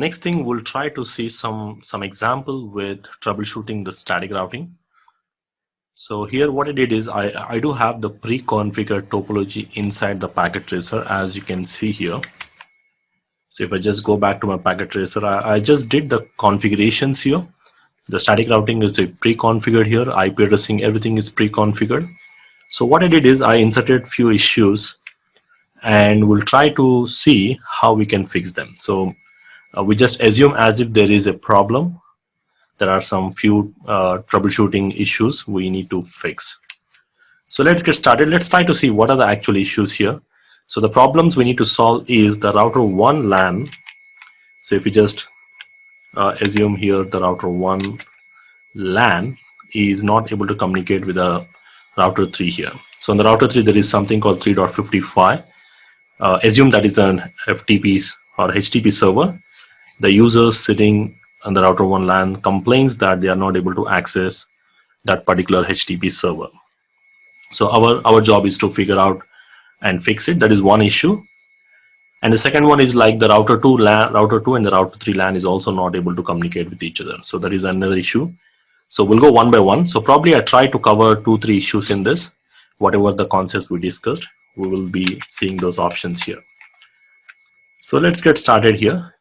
next thing, we'll try to see some example with troubleshooting the static routing. So here what I did is I do have the pre-configured topology inside the packet tracer, as you can see here. So if I just go back to my packet tracer, I just did the configurations here. The static routing is pre-configured here, IP addressing, everything is pre-configured. So what I did is I inserted few issues and we'll try to see how we can fix them. So we just assume as if there is a problem. There are some few troubleshooting issues we need to fix. So let's get started. Let's try to see what are the actual issues here. So the problems we need to solve is the router 1 LAN. So if you just assume here the router 1 LAN is not able to communicate with the router 3 here. So on the router 3 there is something called 3.55. Assume that is an FTP or HTTP server. The user sitting on the router 1 LAN complains that they are not able to access that particular HTTP server. So our job is to figure out and fix it. That is one issue. And the second one is like the router 2 and the router 3 LAN is also not able to communicate with each other. So that is another issue. So we'll go one by one. So probably I try to cover 2-3 issues in this. Whatever the concepts we discussed, we will be seeing those options here. So let's get started here.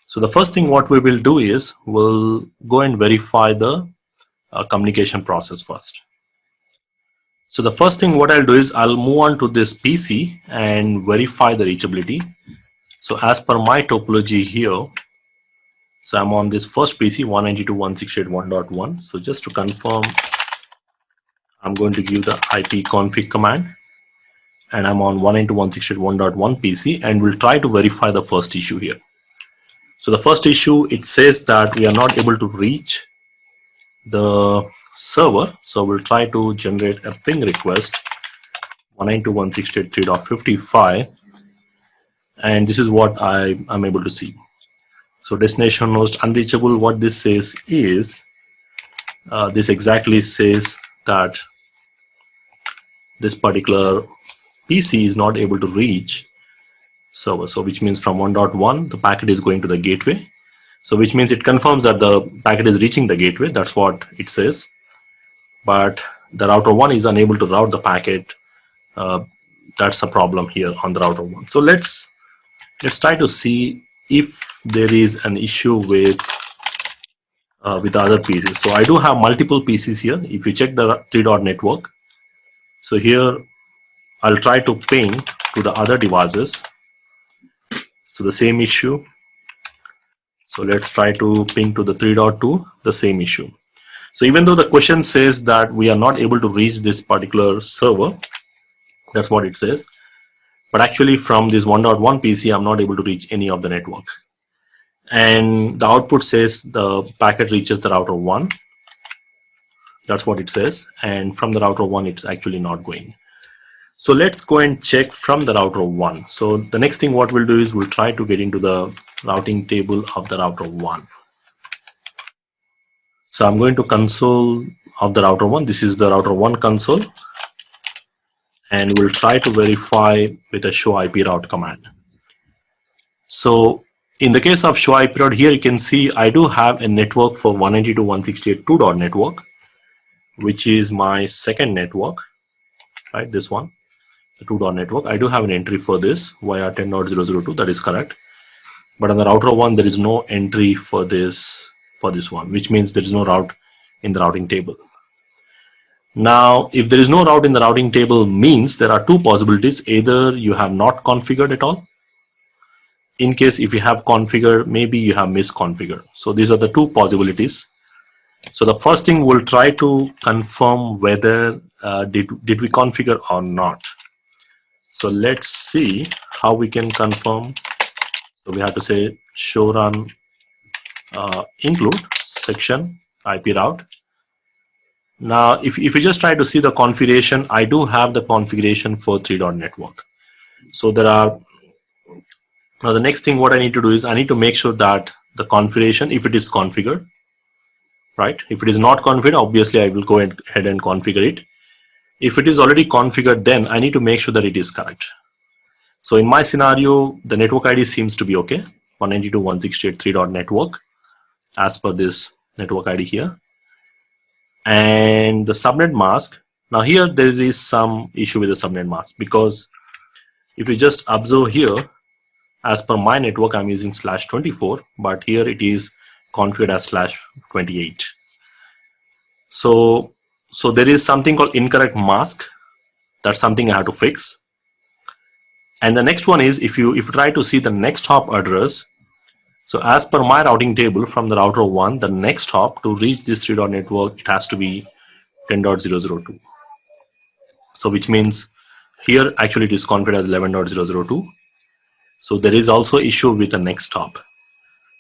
So the first thing what we will do is we'll go and verify the communication process first. So the first thing what I'll do is I'll move on to this PC and verify the reachability. So as per my topology here, so I'm on this first PC 192.168.1.1. So just to confirm, I'm going to give the ipconfig command and I'm on 192.168.1.1 PC and we'll try to verify the first issue here. So the first issue, it says that we are not able to reach the server. So we'll try to generate a ping request 192.168.3.55 and this is what I'm able to see. So destination host unreachable, what this says is this exactly says that this particular PC is not able to reach server. So which means from 1.1 the packet is going to the gateway. So which means it confirms that the packet is reaching the gateway. That's what it says. But the router 1 is unable to route the packet. That's a problem here on the router 1. So let's try to see if there is an issue with the other PCs. So I do have multiple PCs here. If you check the 3-dot network, so here I'll try to ping to the other devices. So the same issue. So let's try to ping to the 3.2, the same issue. So even though the question says that we are not able to reach this particular server, that's what it says. But actually from this 1.1 PC, I'm not able to reach any of the network. And the output says the packet reaches the router 1. That's what it says. And from the router 1, it's actually not going. So let's go and check from the router 1. So the next thing what we'll do is we'll try to get into the routing table of the router 1. So I'm going to console of the router 1. This is the router 1 console. And we'll try to verify with a show IP route command. So in the case of show IP route here, you can see I do have a network for 192.168.2. network, which is my second network, right? This one. The 2 network. I do have an entry for this via 10.002. That is correct. But on the router 1, there is no entry for this one, which means there is no route in the routing table. Now, if there is no route in the routing table, means there are two possibilities. Either you have not configured at all. In case if you have configured, maybe you have misconfigured. So these are the two possibilities. So the first thing we'll try to confirm whether did we configure or not. So let's see how we can confirm. So we have to say show run include section IP route. Now, if you just try to see the configuration, I do have the configuration for 3-dot network. So there are, now the next thing what I need to do is I need to make sure that the configuration, if it is configured, right? If it is not configured, obviously I will go ahead and configure it. If it is already configured, then I need to make sure that it is correct. So in my scenario, the network ID seems to be okay. 192.168.3.network as per this network ID here. And the subnet mask, now here there is some issue with the subnet mask, because if you just observe here, as per my network I'm using /24, but here it is configured as /28. So there is something called incorrect mask. That's something I have to fix. And the next one is, if you try to see the next hop address, so as per my routing table from the router 1, the next hop to reach this 3 network, it has to be 10.002. So which means here actually it is configured as 11.002. So there is also issue with the next hop.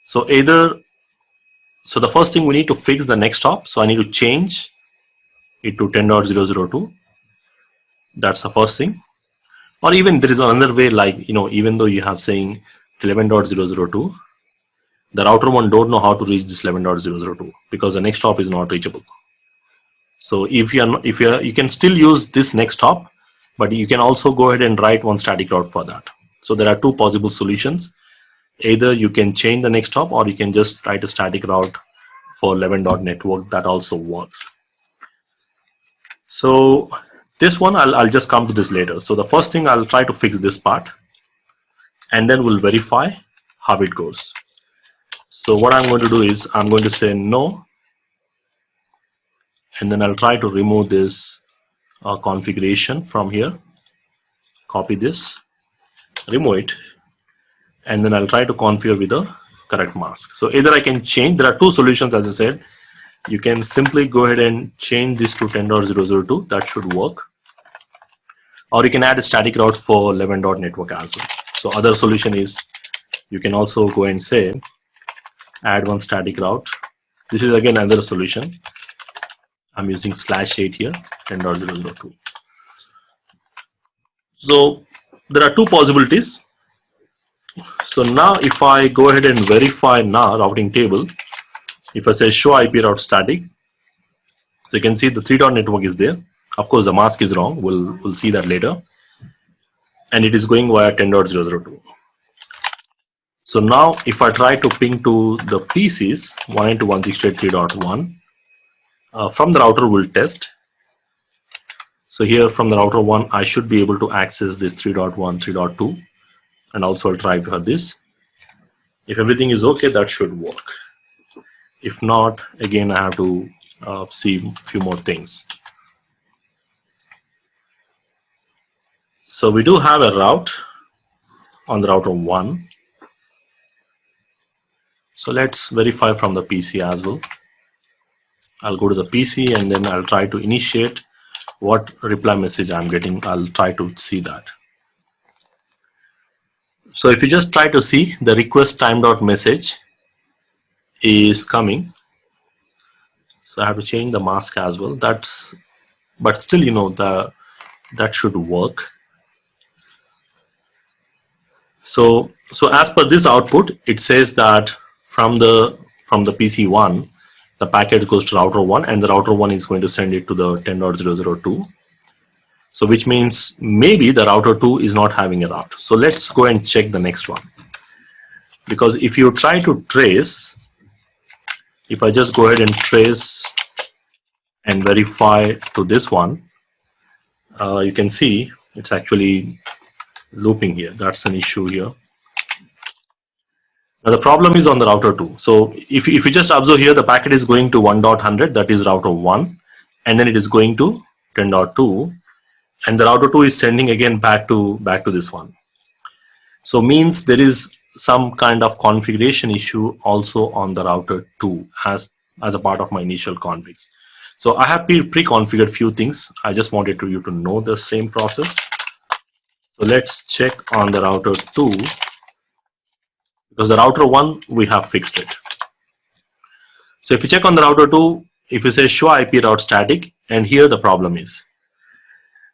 So the first thing we need to fix the next hop. So I need to change it to 10.002. That's the first thing. Or even there is another way, like, even though you have saying 11.002, the router 1 don't know how to reach this 11.002 because the next hop is not reachable. So if you can still use this next hop, but you can also go ahead and write one static route for that. So there are two possible solutions. Either you can change the next hop, or you can just write a static route for 11.network. That also works. So this one, I'll just come to this later. So the first thing, I'll try to fix this part, and then we'll verify how it goes. So what I'm going to do is I'm going to say no, and then I'll try to remove this configuration from here. Copy this, remove it, and then I'll try to configure with the correct mask. So either I can change, there are two solutions as I said. You can simply go ahead and change this to 10.002, that should work. Or you can add a static route for 11.network as well. So other solution is, you can also go and say, add one static route. This is again another solution. I'm using /8 here, 10.002. So there are two possibilities. So now if I go ahead and verify now routing table, if I say show IP route static, so you can see the 3 network is there. Of course the mask is wrong, we'll see that later. And it is going via 10.002. So now if I try to ping to the PCs 192.168.3.1, from the router will test. So here from the router 1, I should be able to access this 3.1, 3.2, and also I'll try for this. If everything is okay, that should work. If not, again I have to see a few more things. So we do have a route on the router 1. So let's verify from the PC as well. I'll go to the PC and then I'll try to initiate what reply message I'm getting. I'll try to see that. So if you just try to see, the request timed out message is coming. So I have to change the mask as well. But still, that should work. So as per this output, it says that from the PC 1, the packet goes to router 1, and the router 1 is going to send it to the 10.002. So which means maybe the router 2 is not having a route. So let's go and check the next one. Because if you try to trace, if I just go ahead and trace and verify to this one, you can see it's actually looping here. That's an issue here. Now the problem is on the router 2. So if you just observe here, the packet is going to 1.100, that is router 1, and then it is going to 10.2, and the router 2 is sending again back to this one. So means there is some kind of configuration issue also on the router 2 as a part of my initial configs. So I have pre-configured few things. I just wanted you to know the same process. So let's check on the router 2, because the router 1 we have fixed it. So if you check on the router 2, if you say show IP route static, and here the problem is,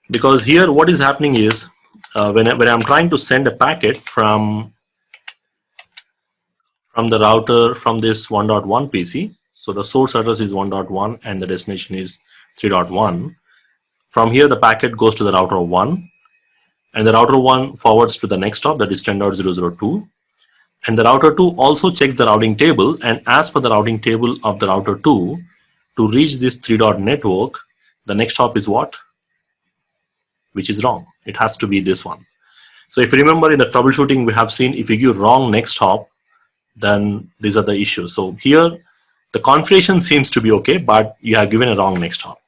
because here what is happening is when I'm trying to send a packet from the router, from this 1.1 PC, so the source address is 1.1 and the destination is 3.1. From here the packet goes to the router 1, and the router 1 forwards to the next hop, that is 10.002, And the router 2 also checks the routing table, and as per the routing table of the router 2, to reach this 3-dot network, the next hop is what? Which is wrong. It has to be this one. So if you remember in the troubleshooting, we have seen if you give wrong next hop, then these are the issues. So here, the configuration seems to be okay, but you have given a wrong next hop.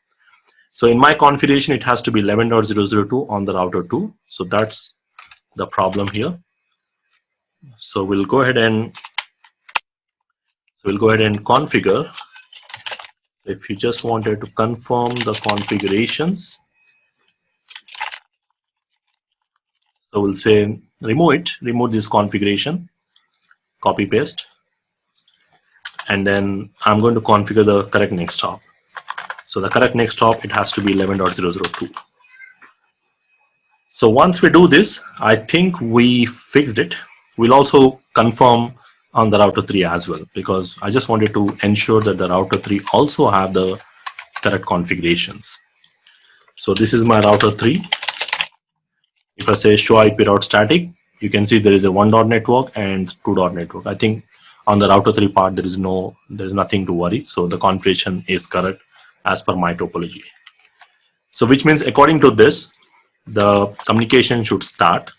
So in my configuration, it has to be 11.002 on the router 2. So that's the problem here. So we'll go ahead and configure. If you just wanted to confirm the configurations, so we'll say remove this configuration, copy paste, and then I'm going to configure the correct next hop. So the correct next hop, it has to be 11.002. So once we do this, I think we fixed it. We'll also confirm on the router 3 as well, because I just wanted to ensure that the router 3 also have the correct configurations. So this is my router 3. If I say show IP route static, you can see there is a 1-dot network and 2-dot network. I think on the router 3 part, there is nothing to worry. So the configuration is correct as per my topology. So which means according to this, the communication should start.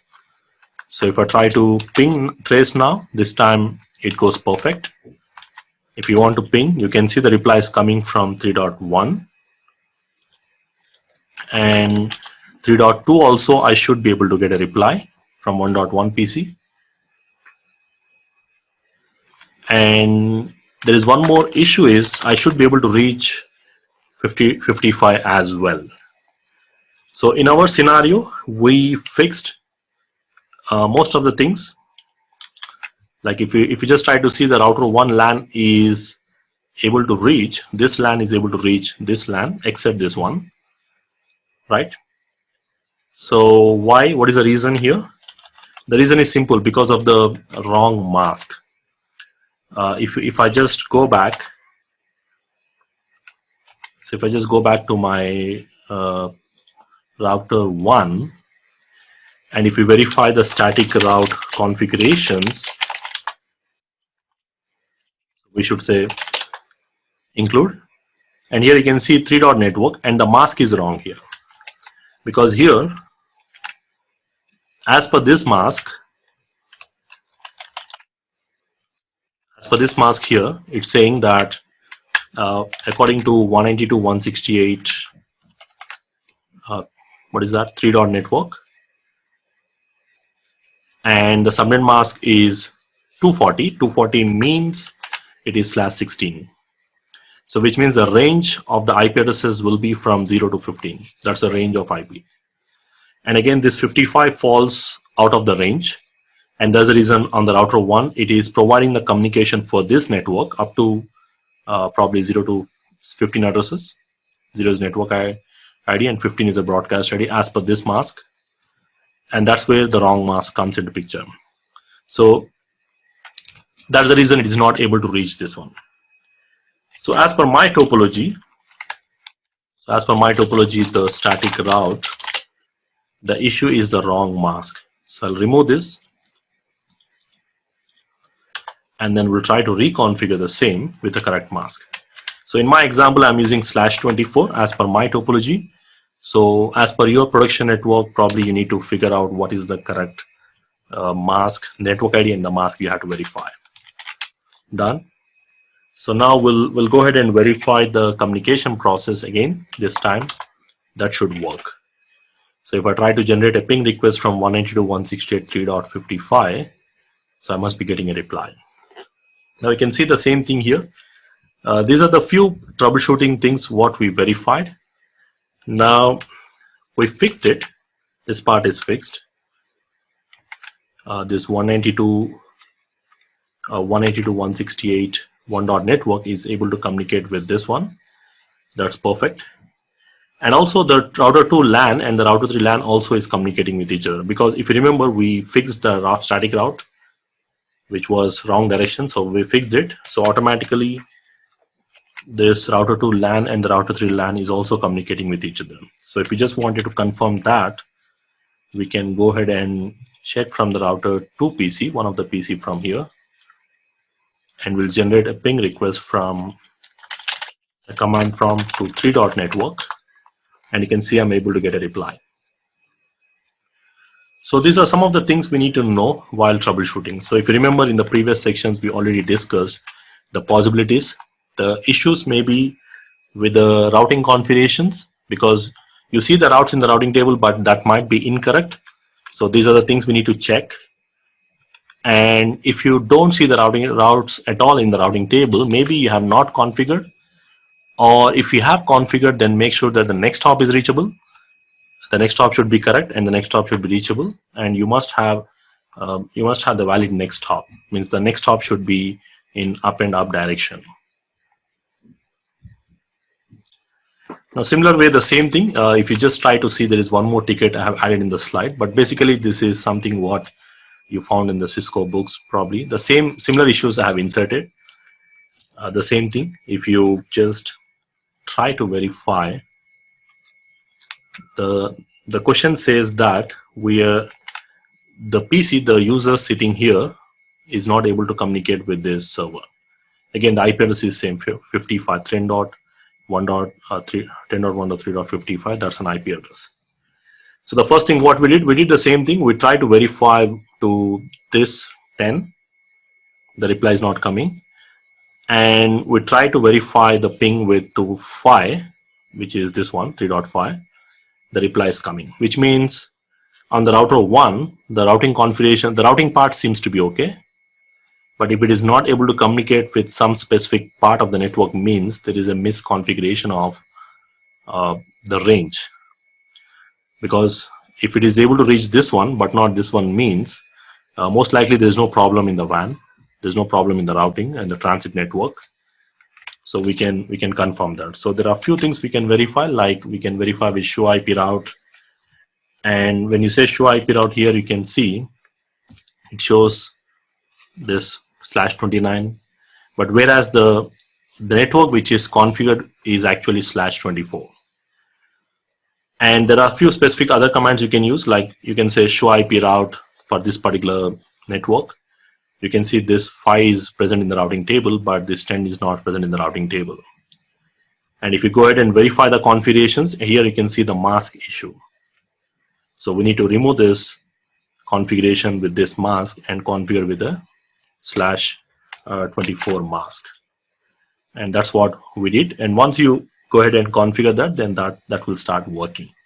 So if I try to ping trace now, this time it goes perfect. If you want to ping, you can see the reply is coming from 3.1, and 3.2 also I should be able to get a reply from 1.1 PC. And there is one more issue, is I should be able to reach 55 as well. So in our scenario, we fixed most of the things. Like if you just try to see, the router 1 LAN is able to reach, this LAN is able to reach this LAN except this one, right? So why? What is the reason here? The reason is simple, because of the wrong mask. If I just go back, so if I just go back to my router 1, and if we verify the static route configurations, we should say include, and here you can see 3-dot network, and the mask is wrong here, because here as per this mask here, it's saying that according to 192.168, what is that, 3-dot network, and the subnet mask is 240. 240 means it is /16. So which means the range of the IP addresses will be from 0 to 15. That's the range of IP. And again, this 55 falls out of the range. And there's a reason on the router 1, it is providing the communication for this network up to probably 0 to 15 addresses. 0 is network ID and 15 is a broadcast ID as per this mask. And that's where the wrong mask comes into picture. So that's the reason it is not able to reach this one. So as per my topology, the static route, the issue is the wrong mask. So I'll remove this, and then we'll try to reconfigure the same with the correct mask. So in my example, I'm using /24 as per my topology. So as per your production network, probably you need to figure out what is the correct mask, network ID, and the mask you have to verify. Done. So now we'll go ahead and verify the communication process again. This time that should work. So if I try to generate a ping request from 192.168.3.55, so I must be getting a reply. Now you can see the same thing here. These are the few troubleshooting things what we verified. Now we fixed it. This part is fixed. This 192.168 1-dot network is able to communicate with this one. That's perfect. And also the router 2 LAN and the router 3 LAN also is communicating with each other, because if you remember, we fixed the static route, which was wrong direction. So we fixed it. So automatically this router 2 LAN and the router 3 LAN is also communicating with each other. So if you just wanted to confirm that, we can go ahead and check from the router to PC, one of the PC from here, and we'll generate a ping request from a command prompt to 3.network, and you can see I'm able to get a reply. So these are some of the things we need to know while troubleshooting. So if you remember in the previous sections, we already discussed the possibilities. The issues may be with the routing configurations, because you see the routes in the routing table, but that might be incorrect. So these are the things we need to check. And if you don't see the routes at all in the routing table, maybe you have not configured, or if you have configured, then make sure that the next hop is reachable. The next hop should be correct, and the next hop should be reachable, and you must have the valid next hop. Means the next hop should be in up and up direction. Now, similar way, the same thing. If you just try to see, there is one more ticket I have added in the slide, but basically this is something what you found in the Cisco books. Probably the similar issues I have inserted. The same thing. If you just try to verify, the question says that the PC, the user sitting here, is not able to communicate with this server. Again, the IP address is same, 55 10.1.3.55. That's an IP address. So the first thing what we did the same thing. We tried to verify to this 10. The reply is not coming. And we try to verify the ping with to 5, which is this one, 3.5. The reply is coming, which means on the router 1, the routing configuration, the routing part seems to be okay. But if it is not able to communicate with some specific part of the network, means there is a misconfiguration of the range. Because if it is able to reach this one but not this one, means most likely there is no problem in the WAN, there's no problem in the routing and the transit network. So we can confirm that. So there are a few things we can verify, like we can verify with show IP route. And when you say show IP route here, you can see it shows this /29, but whereas the network which is configured is actually /24. And there are a few specific other commands you can use, like you can say show IP route for this particular network. You can see this 5 is present in the routing table, but this 10 is not present in the routing table. And if you go ahead and verify the configurations, here you can see the mask issue. So we need to remove this configuration with this mask and configure with a /24 mask. And that's what we did. And once you go ahead and configure that, then that will start working.